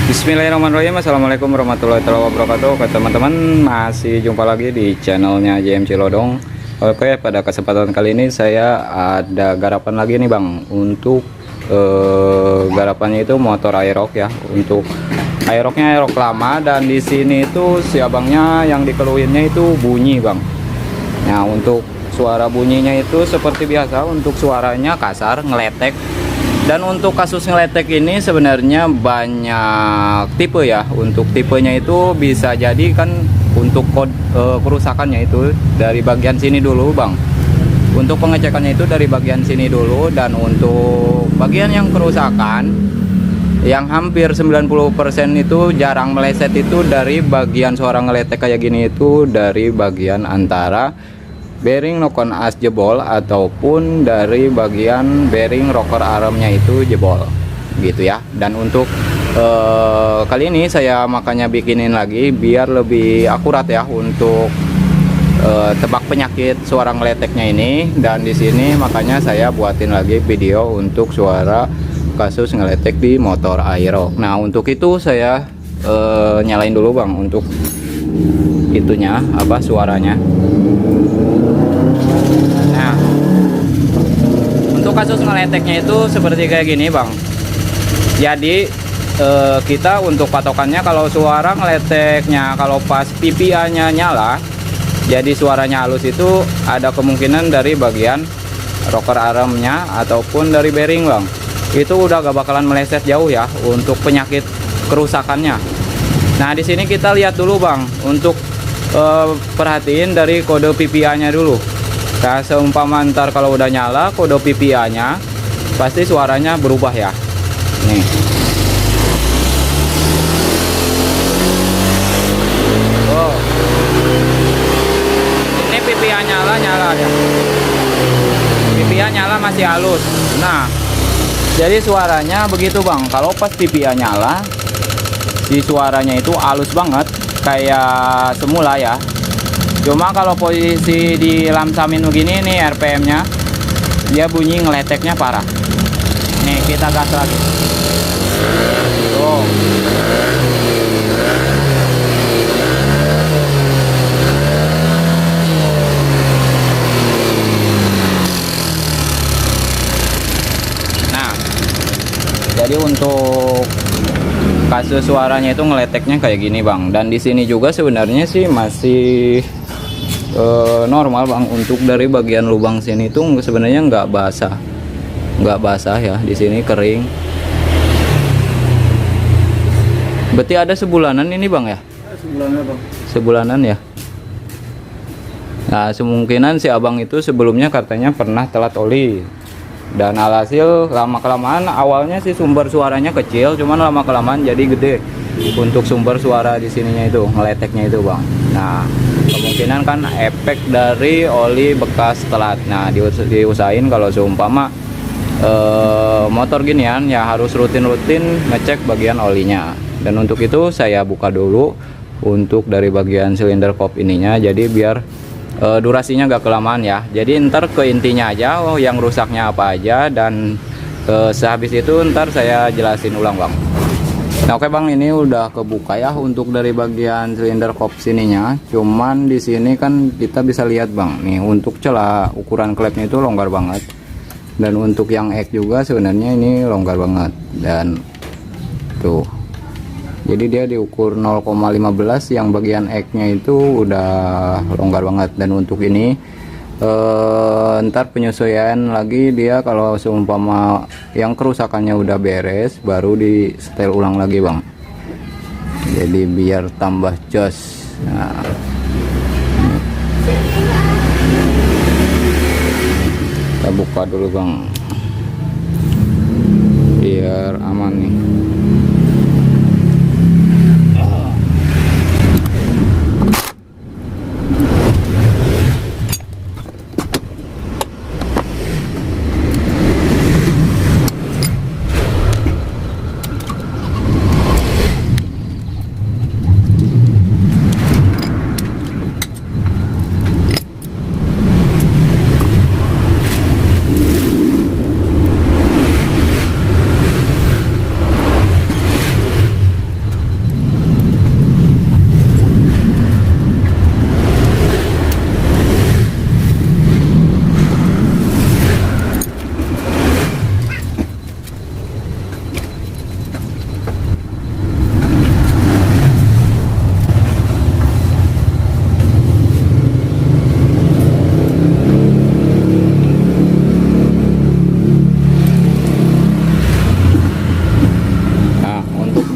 Bismillahirrahmanirrahim. Assalamualaikum warahmatullahi wabarakatuh. Oke teman-teman, masih jumpa lagi di channelnya JM Cilodong. Oke, pada kesempatan kali ini saya ada garapan lagi nih Bang. Untuk garapannya itu motor Aerox ya. Untuk Aeroxnya Aerox lama, dan di sini itu si abangnya yang dikeluhinnya itu bunyi Bang. Nah, untuk suara bunyinya itu seperti biasa, untuk suaranya kasar, ngeletek. Dan untuk kasus ngeletek ini sebenarnya banyak tipe ya. Untuk tipenya itu bisa jadi kan untuk kerusakannya itu dari bagian sini dulu Bang. Untuk pengecekannya itu dari bagian sini dulu. Dan untuk bagian yang kerusakan yang hampir 90% itu jarang meleset, itu dari bagian suara ngeletek kayak gini, itu dari bagian antara bearing knock-on as jebol ataupun dari bagian bearing rocker armnya itu jebol gitu ya. Dan untuk kali ini saya makanya bikinin lagi biar lebih akurat ya untuk tebak penyakit suara ngeleteknya ini. Dan di sini makanya saya buatin lagi video untuk suara kasus ngeletek di motor Aerox. Nah, untuk itu saya nyalain dulu Bang untuk itunya apa suaranya. Nah, untuk kasus ngeleteknya itu seperti kayak gini Bang. Jadi kita untuk patokannya kalau suara ngeleteknya kalau pas PPA nya nyala, jadi suaranya halus, itu ada kemungkinan dari bagian rocker armnya ataupun dari bearing Bang. Itu udah gak bakalan meleset jauh ya untuk penyakit kerusakannya. Nah, di sini kita lihat dulu Bang untuk perhatiin dari kode PPA nya dulu. Nah, seumpama ntar kalau udah nyala kode PPA nya pasti suaranya berubah ya. Nih. Oh. Ini PPA nyala ya. PPA nyala masih halus. Nah, jadi suaranya begitu Bang. Kalau pas PPA nyala, si suaranya itu halus banget kayak semula ya. Cuma kalau posisi di lamsamin begini nih RPM-nya, dia bunyi ngeleteknya parah. Nih, kita gas lagi. Tuh. Nah, jadi untuk kasus suaranya itu ngeleteknya kayak gini Bang. Dan di sini juga sebenarnya sih masih normal Bang. Untuk dari bagian lubang sini itu sebenarnya nggak basah ya, di sini kering. Berarti ada sebulanan ini Bang ya? Sebulanan Bang. Sebulanan ya. Nah, kemungkinan si abang itu sebelumnya katanya pernah telat oli. Dan alhasil lama kelamaan, awalnya sih sumber suaranya kecil, cuman lama kelamaan jadi gede untuk sumber suara di sininya itu, ngeleteknya itu Bang. Nah, kemungkinan kan efek dari oli bekas telat. Nah, diusahain kalau seumpama motor ginian ya harus rutin-rutin ngecek bagian olinya. Dan untuk itu saya buka dulu untuk dari bagian silinder kop ininya, jadi biar durasinya gak kelamaan ya. Jadi ntar ke intinya aja, oh yang rusaknya apa aja, dan sehabis itu ntar saya jelasin ulang Bang. Nah, oke Bang, ini udah kebuka ya untuk dari bagian silinder kop sininya. Cuman di sini kan kita bisa lihat Bang, nih untuk celah ukuran klepnya itu longgar banget. Dan untuk yang ek juga sebenarnya ini longgar banget. Dan tuh, jadi dia diukur 0,15, yang bagian eknya itu udah longgar banget. Dan untuk ini ntar penyesuaian lagi dia kalau seumpama yang kerusakannya udah beres baru di setel ulang lagi Bang. Jadi biar tambah jos. Nah, kita buka dulu Bang biar aman nih.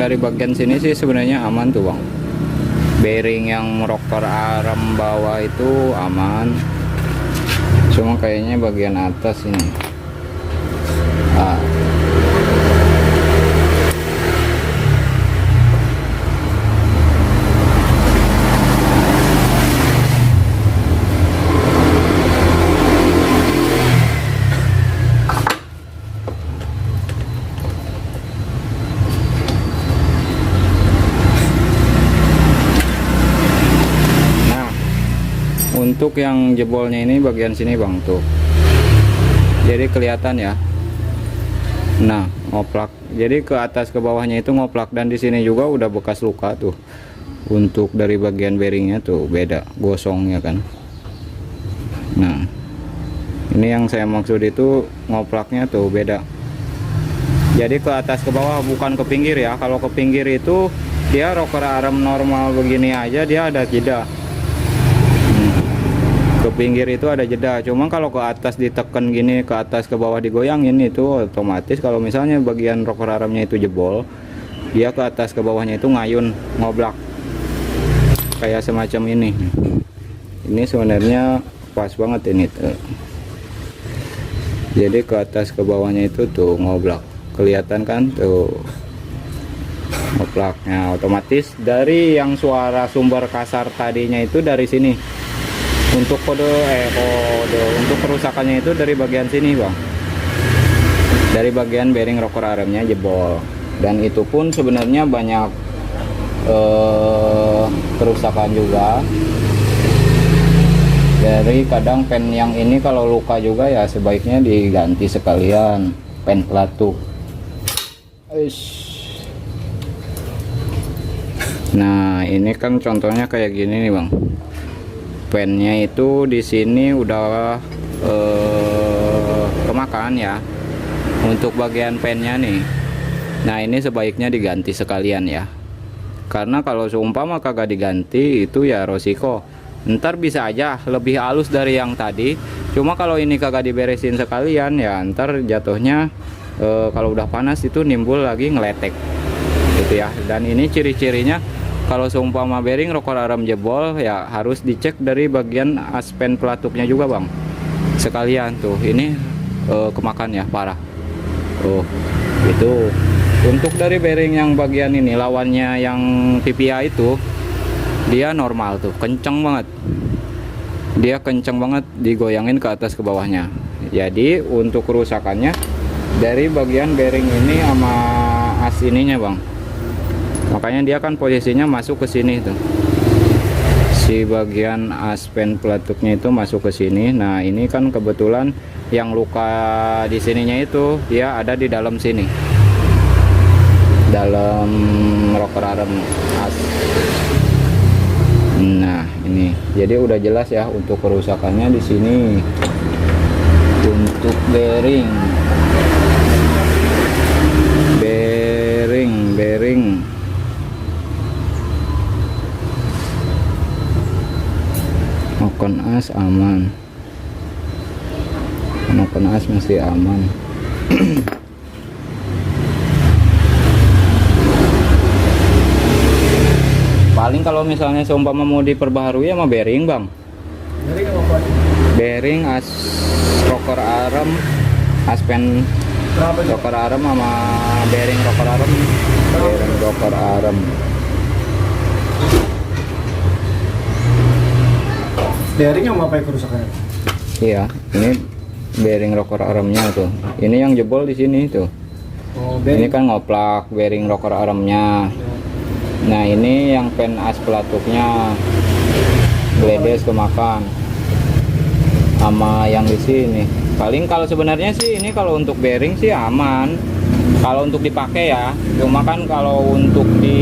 dari bagian sini sih sebenarnya aman tuh bang. Bearing yang rocker arm bawah itu aman, cuma kayaknya bagian atas ini. Untuk yang jebolnya ini bagian sini bang tuh, jadi kelihatan ya. Nah ngoplak, jadi ke atas ke bawahnya itu ngoplak, dan di sini juga udah bekas luka tuh. Untuk dari bagian bearingnya tuh beda, gosongnya kan. Nah ini yang saya maksud itu ngoplaknya tuh beda. Jadi ke atas ke bawah, bukan ke pinggir ya. Kalau ke pinggir itu dia rocker arm normal begini aja dia ada jeda. Ke pinggir itu ada jeda, cuma kalau ke atas ditekan gini, ke atas ke bawah digoyangin, itu otomatis kalau misalnya bagian rocker armnya itu jebol, dia ke atas ke bawahnya itu ngayun, ngoblak kayak semacam ini. Ini sebenarnya pas banget ini tuh. Jadi ke atas ke bawahnya itu tuh ngoblak, kelihatan kan tuh ngoblaknya. Otomatis dari yang suara sumber kasar tadinya itu dari sini. Untuk kode untuk kerusakannya itu dari bagian sini bang, dari bagian bearing rocker armnya jebol, dan itu pun sebenarnya banyak kerusakan juga. Dari kadang pen yang ini kalau luka juga ya sebaiknya diganti sekalian pen pelatuk. Nah ini kan contohnya kayak gini nih bang. Pennya itu di sini udah kemakan ya untuk bagian pennya nih. Nah ini sebaiknya diganti sekalian ya, karena kalau seumpama kagak diganti itu ya resiko ntar bisa aja lebih halus dari yang tadi. Cuma kalau ini kagak diberesin sekalian ya ntar jatuhnya kalau udah panas itu nimbul lagi ngeletek gitu ya. Dan ini ciri-cirinya kalau seumpama bearing rocker arm jebol ya harus dicek dari bagian aspen pelatuknya juga bang sekalian tuh. Ini kemakan ya parah. Oh itu untuk dari bearing yang bagian ini lawannya yang PPA itu dia normal tuh, kenceng banget, dia kenceng banget digoyangin ke atas ke bawahnya. Jadi untuk kerusakannya dari bagian bearing ini sama as ininya bang. Makanya dia kan posisinya masuk ke sini tuh, si bagian aspen pelatuknya itu masuk ke sini. Nah ini kan kebetulan yang luka di sininya itu dia ada di dalam sini, dalam rocker arm as. Nah ini jadi udah jelas ya untuk kerusakannya di sini. Untuk bearing Mokon as aman, mokon as masih aman. Paling kalau misalnya seumpama mau diperbaharui sama bearing bang, bearing as rocker arm, aspen rocker arm sama bearing rocker arm, bearing rocker arm. Bearing yang apa kerusakannya? Iya, ini bearing rocker armnya tuh. Ini yang jebol di sini tuh. Oh, ini kan ngoplak bearing rocker armnya. Nah ini yang pen as pelatuknya bledes kemakan sama yang di sini. Paling kalau sebenarnya sih ini kalau untuk bearing sih aman kalau untuk dipakai ya. Cuma kan kalau untuk di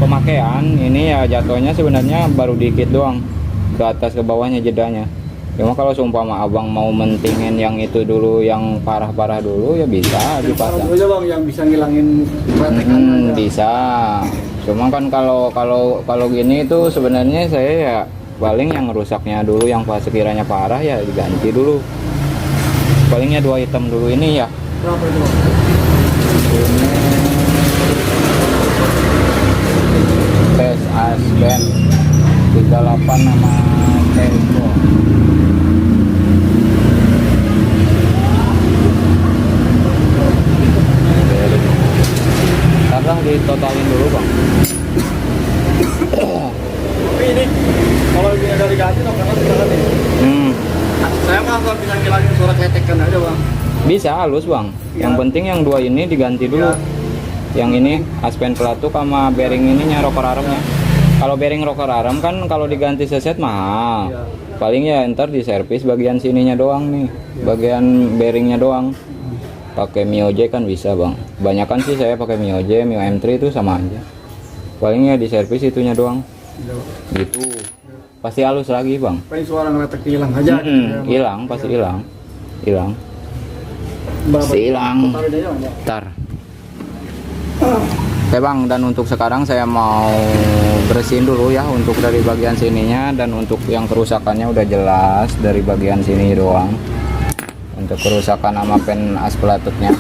pemakaian ini ya jatuhnya sebenarnya baru dikit doang ke atas ke bawahnya jedanya. Cuma kalau seumpama abang mau mentingin yang itu dulu, yang parah-parah dulu ya bisa dipasang. Aja bang yang bisa ngilangin bisa. Cuma kan kalau gini itu sebenarnya saya ya paling yang rusaknya dulu, yang sekiranya parah ya diganti dulu. Palingnya 2 item dulu ini ya. Berapa itu? Ini ditotalin dulu bang. Tapi ini kalau ini dari ganti dong karena sudah ganti. Saya mah kalau bisa ngilangin suara kletekan aja bang. Bisa halus bang. Ya. Yang penting yang dua ini diganti dulu. Ya. Yang ini aspen pelatuk sama bearing ininya rocker armnya. Kalau bearing rocker arm kan kalau diganti seset mahal. Ya. Paling ya ntar di servis bagian sininya doang nih, bagian bearingnya doang. Pakai Mio J kan bisa bang. Kebanyakan sih saya pakai Mio J, Mio M3 itu sama aja. Palingnya di servis itunya doang. Gitu. Pasti halus lagi bang. Paling suara ngeletek hilang aja. Gitu ya, Bang. Hilang, pasti hilang. Hilang. Berapa? Pasti hilang. Totalin aja bang. Ntar. Oke bang, dan untuk sekarang saya mau bersihin dulu ya untuk dari bagian sininya, dan untuk yang kerusakannya udah jelas dari bagian sini doang. Untuk kerusakan sama pen as pelatutnya.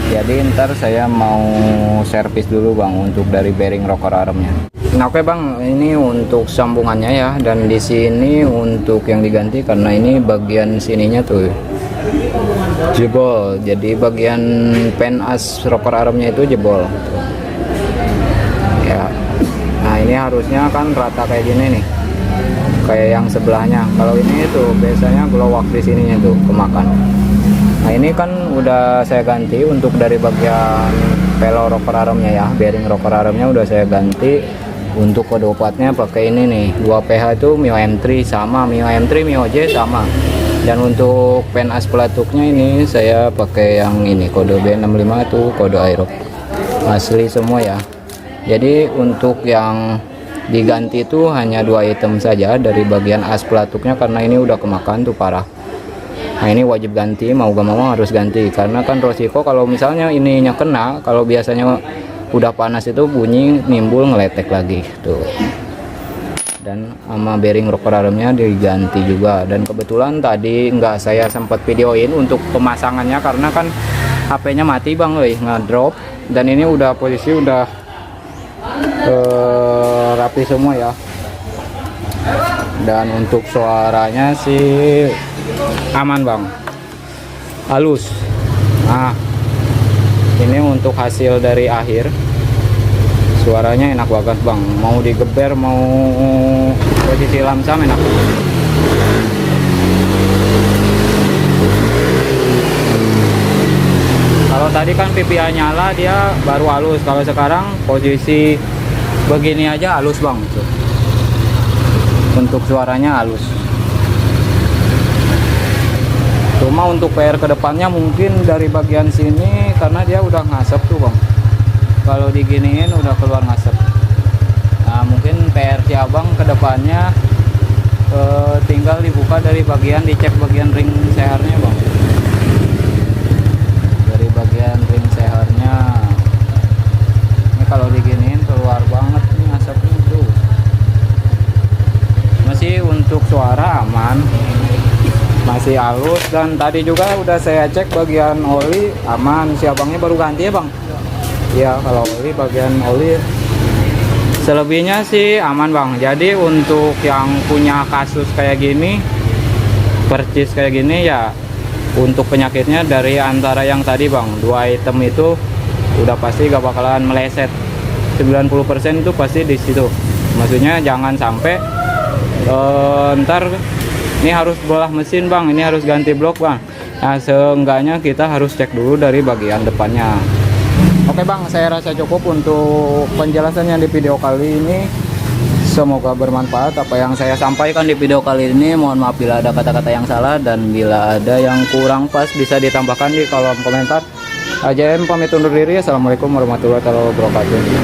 Jadi ntar saya mau servis dulu bang untuk dari bearing rocker armnya. Nah, oke bang, ini untuk sambungannya ya, dan di sini untuk yang diganti karena ini bagian sininya tuh jebol, jadi bagian pen as rocker armnya itu jebol ya. Nah ini harusnya kan rata kayak gini nih, kayak yang sebelahnya. Kalau ini tuh biasanya glow work di sininya tuh kemakan. Nah ini kan udah saya ganti untuk dari bagian pelor rocker armnya ya, bearing rocker armnya udah saya ganti. Untuk kode opatnya pakai ini nih, 2PH itu Mio M3 sama, Mio M3 Mio J sama. Dan untuk pen as pelatuknya ini saya pakai yang ini kode B65 itu kode Aerox asli semua ya. Jadi untuk yang diganti itu hanya 2 item saja dari bagian as pelatuknya karena ini udah kemakan tuh parah. Nah ini wajib ganti, mau gak mau harus ganti karena kan resiko kalau misalnya ininya kena, kalau biasanya udah panas itu bunyi nimbul ngeletek lagi tuh. Dan sama bearing rocker armnya diganti juga. Dan kebetulan tadi nggak saya sempat videoin untuk pemasangannya karena kan HP-nya mati bang, ngedrop. Dan ini udah posisi udah rapi semua ya. Dan untuk suaranya sih aman bang, halus. Nah ini untuk hasil dari akhir, suaranya enak banget bang, mau digeber mau posisi lamsam enak. Kalau tadi kan PPA nyala dia baru halus, kalau sekarang posisi begini aja halus bang. Untuk suaranya halus. Cuma untuk PR kedepannya mungkin dari bagian sini karena dia udah ngasep tuh bang. Kalau diginiin udah keluar ngasep. Nah mungkin PR si abang kedepannya tinggal dibuka dari bagian, dicek bagian ring sehernya bang. Dari bagian ring sehernya. Ini kalau diginiin keluar banget nih asapnya tuh. Masih untuk suara aman, masih halus. Dan tadi juga udah saya cek bagian oli aman. Si abangnya baru ganti ya bang. Ya kalau oli, bagian oli selebihnya sih aman bang. Jadi untuk yang punya kasus kayak gini, percis kayak gini ya, untuk penyakitnya dari antara yang tadi bang, 2 item itu udah pasti gak bakalan meleset. 90% itu pasti di situ. Maksudnya jangan sampai ntar ini harus bolah mesin bang, ini harus ganti blok bang. Nah seenggaknya kita harus cek dulu dari bagian depannya. Oke bang, saya rasa cukup untuk penjelasannya di video kali ini. Semoga bermanfaat apa yang saya sampaikan di video kali ini. Mohon maaf bila ada kata-kata yang salah, dan bila ada yang kurang pas bisa ditambahkan di kolom komentar. AJM pamit undur diri. Assalamualaikum warahmatullahi wabarakatuh.